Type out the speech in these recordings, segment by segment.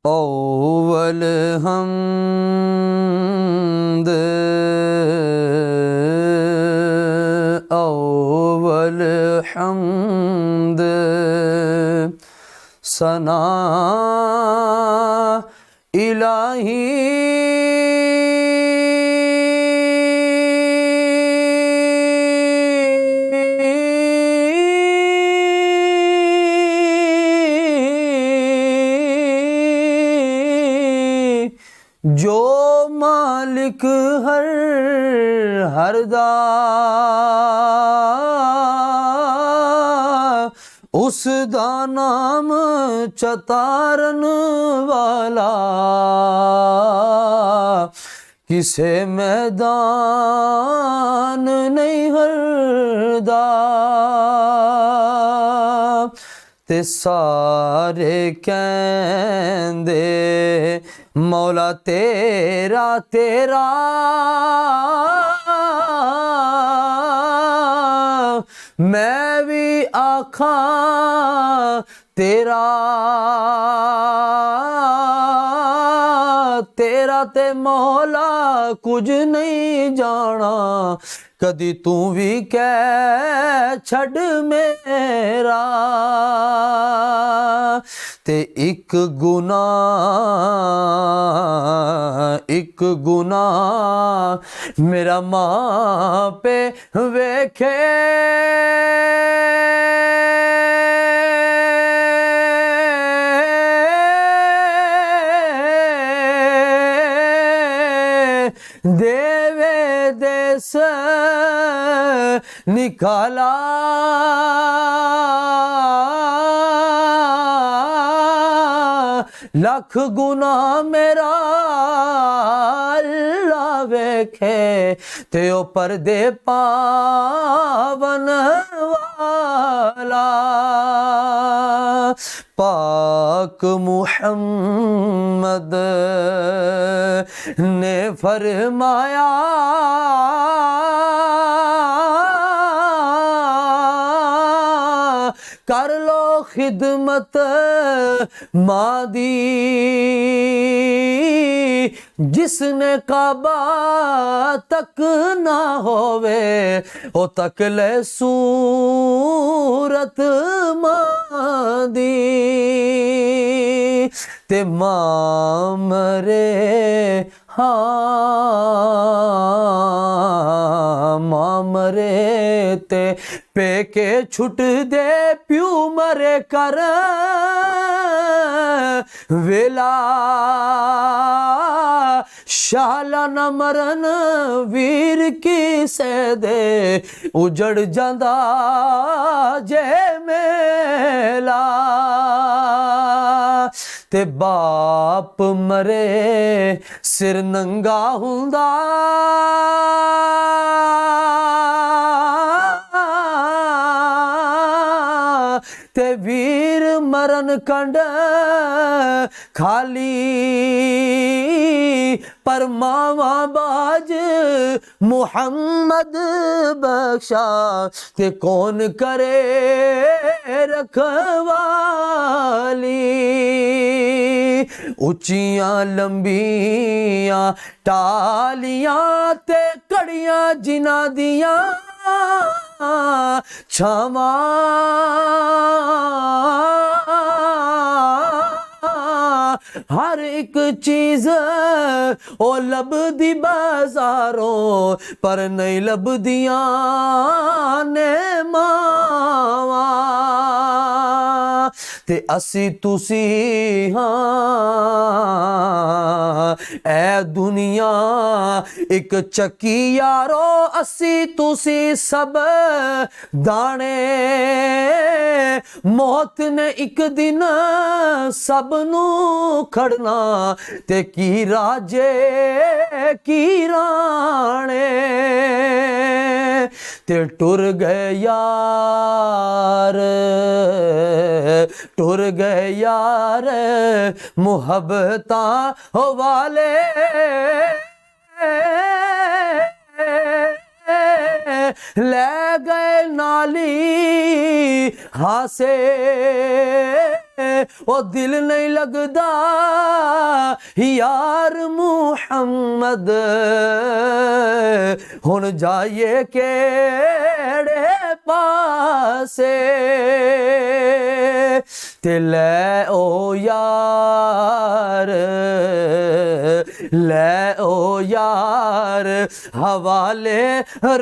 oval हमद oval हमद सना इलाही जो मालिक हर दा उस दा नाम चतारन वाला किसे मैदान नहीं हरदा ते सारे कहंदे मौला तेरा तेरा मैं भी आखा तेरा तेरा ते मौला कुछ नहीं जाना कदी तू भी कह छड़ मेरा ते एक गुनाह मेरा मां पे वेखे देवे देस निकाला लख गुना मेरा अल्लाह वेखे ते ओ पर्दे पावन वाला पाक मुहम्मद ने फरमाया कर लो खिदमत मां दी जिसने काबा तक ना होवे ओ तक ले सूरत मां दी ते मां मरे हाँ मां मरे ते पेके छुट दे प्यू मरे कर वेला शाला न मरन वीर की से दे उजड़ जांदा जे मेला ते बाप मरे सिर नंगा हुंदा ते वीर मरन कंड खाली पर मावा बाज मुहम्मद बख्शा ते कौन करे रखवाली उचियां लंबियां टालियां ते कड़ियां जिना दियां छावा हर एक चीज ओ लभदी बाजारों पर नहीं लभदियां ने मावा ते असी तुसी हाँ ऐ दुनिया एक चक्की यारो असी तुसी सब दाने मौत ने एक दिन सब नू खड़ना ते की राजे की राणे ते टुर गए यार टुर गए यार मुहब्बतां हो वाले ले गए नाली हासे ओ दिल नहीं लगदा यार मुहम्मद हुन जाइए केड़े पासे ते लै ओ यार लै ओ यार हवाले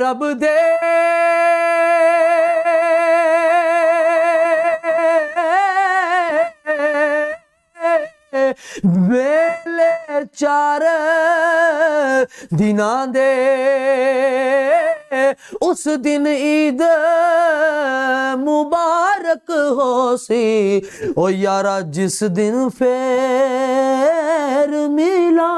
रब दे वेले चार दिनां दे उस दिन ईद मुबारक हो सी ओ यारा जिस दिन फेर मिला